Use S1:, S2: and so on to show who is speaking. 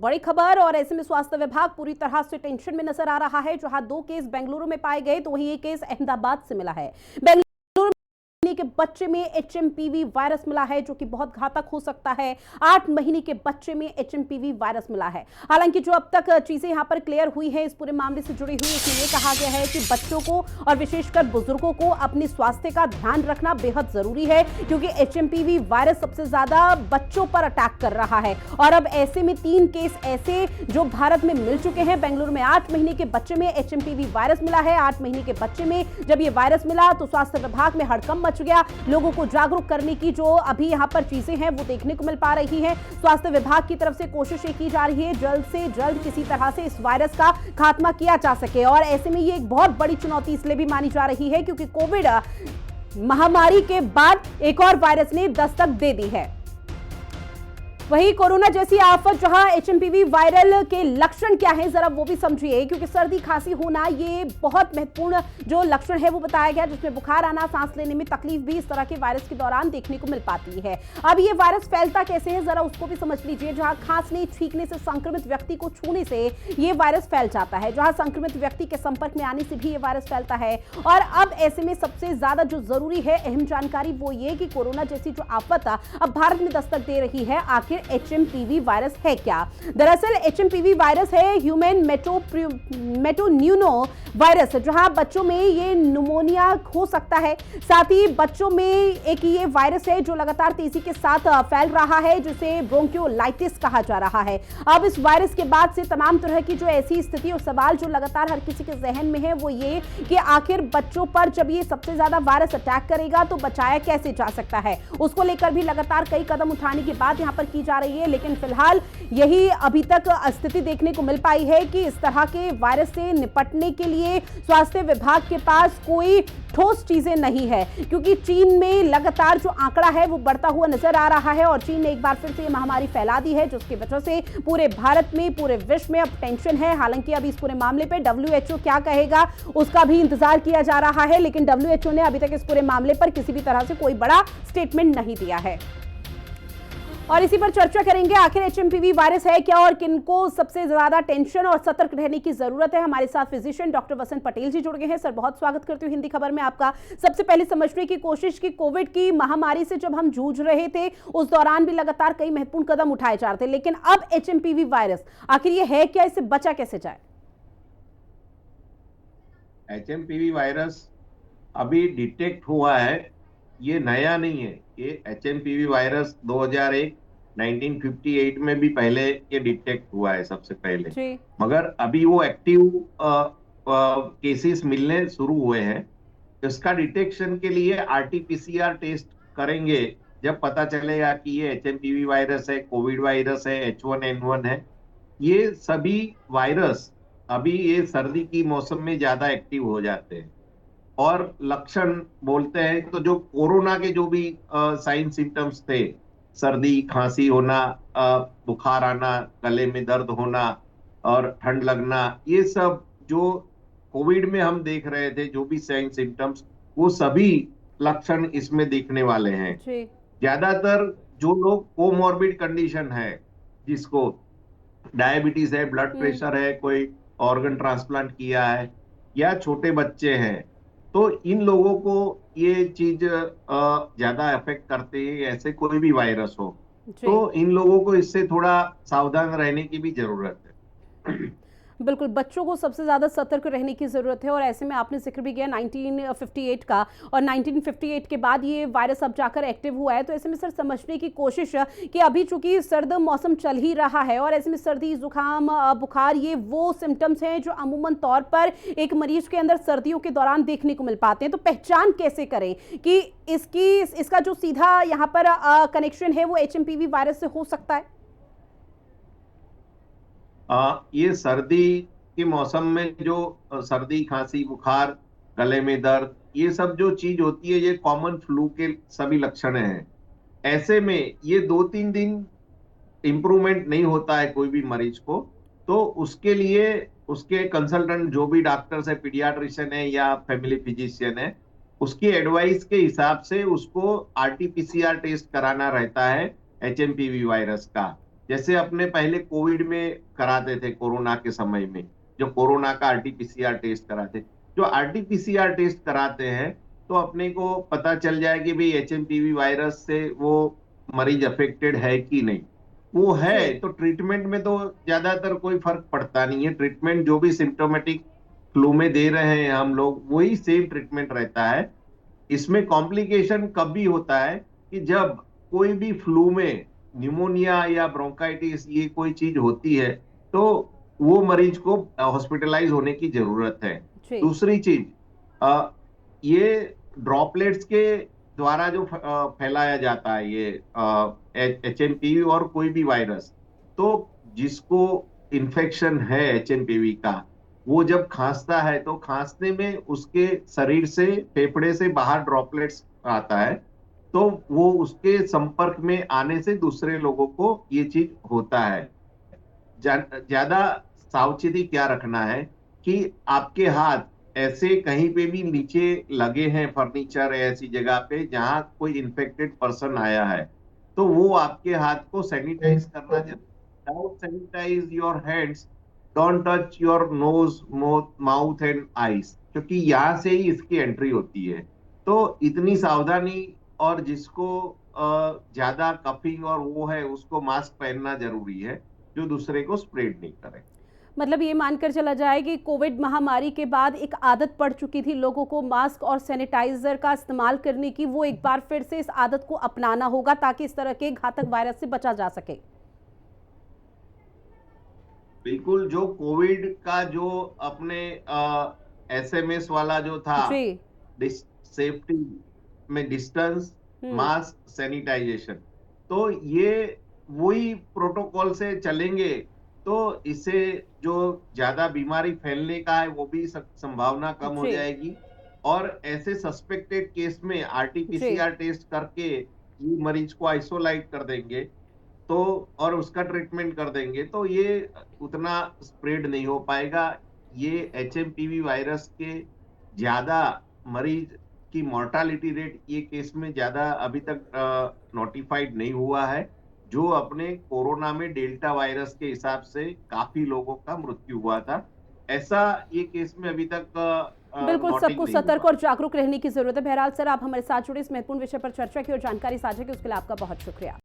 S1: बड़ी खबर, और ऐसे में स्वास्थ्य विभाग पूरी तरह से टेंशन में नजर आ रहा है। जहां 2 केस बेंगलुरु में पाए गए तो वहीं एक केस अहमदाबाद से मिला है। बेंगलुरु के बच्चे में एचएमपीवी वायरस मिला है, जो कि बहुत घातक हो सकता है। 8 महीने के बच्चे में एचएमपीवी वायरस मिला है। हालांकि जो अब तक चीजें यहां पर क्लियर हुई है इस पूरे मामले से जुड़ी हुई, इसमें यह कहा गया है कि बच्चों को और विशेषकर बुजुर्गों को अपने स्वास्थ्य का ध्यान रखना बेहद जरूरी है, क्योंकि एचएमपीवी वायरस सबसे ज्यादा बच्चों पर अटैक कर रहा है। और अब ऐसे में 3 केस ऐसे जो भारत में मिल चुके हैं। बेंगलुरु में 8 महीने के बच्चे में एचएमपीवी वायरस मिला है। 8 महीने के बच्चे में जब यह वायरस मिला तो स्वास्थ्य विभाग में हड़कंप मच गया। लोगों को जागरूक करने की जो अभी यहां पर चीजें हैं वो देखने को मिल पा रही हैं। स्वास्थ्य विभाग की तरफ से कोशिशें की जा रही है जल्द से जल्द किसी तरह से इस वायरस का खात्मा किया जा सके। और ऐसे में ये एक बहुत बड़ी चुनौती इसलिए भी मानी जा रही है क्योंकि कोविड महामारी के बाद एक और वायरस ने दस्तक दे दी है। वही कोरोना जैसी आफत जहां एचएमपीवी वायरल के लक्षण क्या हैं जरा वो भी समझिए, क्योंकि सर्दी खांसी होना ये बहुत महत्वपूर्ण जो लक्षण है वो बताया गया, जिसमें बुखार आना, सांस लेने में तकलीफ भी इस तरह के वायरस के दौरान देखने को मिल पाती है। अब ये वायरस फैलता कैसे है जरा उसको भी समझ लीजिए। जहां खांसने छींकने से संक्रमित व्यक्ति को छूने से ये वायरस फैल जाता है, जहां संक्रमित व्यक्ति के संपर्क में आने से भी ये वायरस फैलता है। और अब ऐसे में सबसे ज्यादा जो जरूरी है अहम जानकारी वो ये कि कोरोना जैसी जो आफत अब भारत में दस्तक दे रही है, आखिर एचएमपीवी वायरस है क्या? दरअसल एचएमपीवी वायरस है ह्यूमन मेटोन्यूनो वायरस, जहां बच्चों में ये न्यूमोनिया हो सकता है। साथ ही बच्चों में एक ये वायरस है जो लगातार तेजी के साथ फैल रहा है, जिसे ब्रोंकियोलाइटिस कहा जा रहा है। अब इस वायरस के बाद से तमाम तरह की जो ऐसी स्थिति और सवाल जो लगातार हर किसी के जहन में है वो ये कि आखिर बच्चों पर जब ये सबसे ज्यादा वायरस अटैक करेगा तो बचाया कैसे जा सकता है, उसको लेकर भी लगातार कई कदम उठाने की बात यहां पर की जा रही है। लेकिन फिलहाल यही अभी तक स्थिति देखने को मिल पाई है कि इस तरह के वायरस से निपटने के लिए स्वास्थ्य विभाग के पास कोई ठोस चीजें नहीं है, क्योंकि चीन में लगातार जो आंकड़ा है वो बढ़ता हुआ नजर आ रहा है और चीन ने एक बार फिर से महामारी फैला दी है, जिसकी वजह से पूरे भारत में, पूरे विश्व में अब टेंशन है। हालांकि अभी इस पूरे मामले पे डब्ल्यूएचओ क्या कहेगा उसका भी इंतजार किया जा रहा है, लेकिन डब्ल्यूएचओ ने अभी तक इस पूरे मामले पर किसी भी तरह से कोई बड़ा स्टेटमेंट नहीं दिया है। और इसी पर चर्चा करेंगे आखिर एचएमपीवी वायरस है क्या और किनको सबसे ज्यादा टेंशन और सतर्क रहने की जरूरत है। हमारे साथ फिजिशियन डॉक्टर वसंत पटेल जी जुड़ गए हैं। सर बहुत स्वागत करती हूँ हिंदी खबर में आपका। सबसे पहले समझने की कोशिश की, कोविड की महामारी से जब हम जूझ रहे थे उस दौरान भी लगातार कई महत्वपूर्ण कदम उठाए जा रहे थे, लेकिन अब एचएमपीवी वायरस आखिर ये है क्या, इससे बचा कैसे जाए?
S2: एचएमपीवी वायरस अभी डिटेक्ट हुआ है, ये नया नहीं है। ये एचएमपीवी वायरस 1958 में भी पहले ये डिटेक्ट हुआ है सबसे पहले, मगर अभी वो एक्टिव केसेस मिलने शुरू हुए हैं। इसका डिटेक्शन के लिए आरटीपीसीआर टेस्ट करेंगे जब पता चलेगा कि ये एचएमपीवी वायरस है, कोविड वायरस है, H1N1 है। ये सभी वायरस अभी ये सर्दी की मौसम में ज्यादा एक्टिव हो जाते हैं और लक्षण बोलते हैं तो जो कोरोना के जो भी साइन सिम्टम्स थे, सर्दी खांसी होना, बुखार आना, गले में दर्द होना और ठंड लगना, ये सब जो कोविड में हम देख रहे थे जो भी साइन सिम्टम्स, वो सभी लक्षण इसमें दिखने वाले हैं। ज्यादातर जो लोग कोमॉर्बिड कंडीशन है, जिसको डायबिटीज है, ब्लड प्रेशर है, कोई ऑर्गन ट्रांसप्लांट किया है या छोटे बच्चे हैं, तो इन लोगों को ये चीज ज्यादा अफेक्ट करते हैं। ऐसे कोई भी वायरस हो तो इन लोगों को इससे थोड़ा सावधान रहने की भी जरूरत है।
S1: बिल्कुल, बच्चों को सबसे ज्यादा सतर्क रहने की जरूरत है। और ऐसे में आपने जिक्र भी किया 1958 का, और 1958 के बाद ये वायरस अब जाकर एक्टिव हुआ है। तो ऐसे में सर समझने की कोशिश कि अभी चूंकि सर्द मौसम चल ही रहा है और ऐसे में सर्दी, जुकाम, बुखार, ये वो सिम्टम्स हैं जो अमूमन तौर पर एक मरीज के अंदर सर्दियों के दौरान देखने को मिल पाते हैं। तो पहचान कैसे करें कि इसका जो सीधा यहाँ पर कनेक्शन है वो एचएमपीवी वायरस से हो सकता है?
S2: ये सर्दी के मौसम में जो सर्दी, खांसी, बुखार, गले में दर्द, ये सब जो चीज होती है ये कॉमन फ्लू के सभी लक्षण हैं। ऐसे में ये 2-3 दिन इंप्रूवमेंट नहीं होता है कोई भी मरीज को, तो उसके लिए उसके कंसल्टेंट जो भी डॉक्टर है, पीडियाट्रिशियन है या फैमिली फिजिशियन है, उसकी एडवाइस के हिसाब से उसको आरटीपीसीआर टेस्ट कराना रहता है एचएमपीवी वायरस का। जैसे अपने पहले कोविड में कराते थे, कोरोना के समय में जो कोरोना का आरटीपीसीआर टेस्ट कराते, जो आरटीपीसीआर टेस्ट कराते हैं तो अपने को पता चल जाए कि भाई एचएमपीवी वायरस से वो मरीज अफेक्टेड है कि नहीं। वो है
S1: जी
S2: तो ट्रीटमेंट में तो ज्यादातर कोई फर्क पड़ता नहीं है। ट्रीटमेंट जो भी सिम्टोमेटिक फ्लू में दे रहे हैं हम लोग, वही सेम ट्रीटमेंट रहता है। इसमें कॉम्प्लिकेशन कब भी होता है कि जब कोई भी फ्लू में निमोनिया या ब्रोंकाइटिस ये कोई चीज होती है तो वो मरीज को हॉस्पिटलाइज होने की जरूरत है।
S1: जी
S2: दूसरी चीज, ये ड्रॉपलेट्स के द्वारा जो फैलाया जाता है ये एचएमपीवी और कोई भी वायरस, तो जिसको इन्फेक्शन है एचएमपीवी का, वो जब खांसता है तो खांसने में उसके शरीर से, फेफड़े से बाहर ड्रॉपलेट्स आता है, तो वो उसके संपर्क में आने से दूसरे लोगों को ये चीज होता है। ज्यादा सावचेती क्या रखना है कि आपके हाथ ऐसे कहीं पे भी नीचे लगे हैं फर्नीचर ऐसी जगह पे जहां कोई इन्फेक्टेड पर्सन आया है, तो वो आपके हाथ को सैनिटाइज करना जरूरी। Don't sanitise your hands, don't touch your nose, mouth and eyes, क्योंकि यहाँ से ही इसकी एंट्री होती है। तो इतनी सावधानी, और जिसको ज्यादा कफिंग और वो है उसको मास्क पहनना जरूरी है, जो दूसरे को स्प्रेड नहीं करे।
S1: मतलब ये मानकर चला जाए कि कोविड महामारी के बाद एक आदत पड़ चुकी थी लोगों को मास्क और सैनिटाइजर का इस्तेमाल करने की, वो एक बार फिर से इस आदत को अपनाना होगा ताकि इस तरह के घातक वायरस से बचा जा सके।
S2: बिल्कुल, जो कोविड का जो अपने एसएमएस वाला जो था,
S1: जी
S2: सेफ्टी में डिस्टेंस,
S1: हम्म
S2: मास्क, सैनिटाइजेशन, तो ये वही प्रोटोकॉल से चलेंगे तो इससे जो ज्यादा बीमारी फैलने का है वो भी संभावना कम हो
S1: जी
S2: जाएगी। और ऐसे सस्पेक्टेड केस में
S1: जी
S2: आरटीपीसीआर टेस्ट करके ये मरीज को आइसोलाइट कर देंगे, तो और उसका ट्रीटमेंट कर देंगे तो ये उतना स्प्रेड नहीं हो पाएगा। ये एचएमपीवी वायरस के ज्यादा मरीज की मोर्टालिटी रेट ये केस में ज्यादा अभी तक नोटिफाइड नहीं हुआ है। जो अपने कोरोना में डेल्टा वायरस के हिसाब से काफी लोगों का मृत्यु हुआ था, ऐसा ये केस में अभी तक
S1: बिल्कुल,
S2: नोटिंग
S1: सबको
S2: नहीं
S1: सतर्क
S2: हुआ।
S1: और जागरूक रहने की जरूरत है। बहरहाल सर, आप हमारे साथ जुड़े, इस महत्वपूर्ण विषय पर चर्चा की और जानकारी साझा की, उसके लिए आपका बहुत शुक्रिया।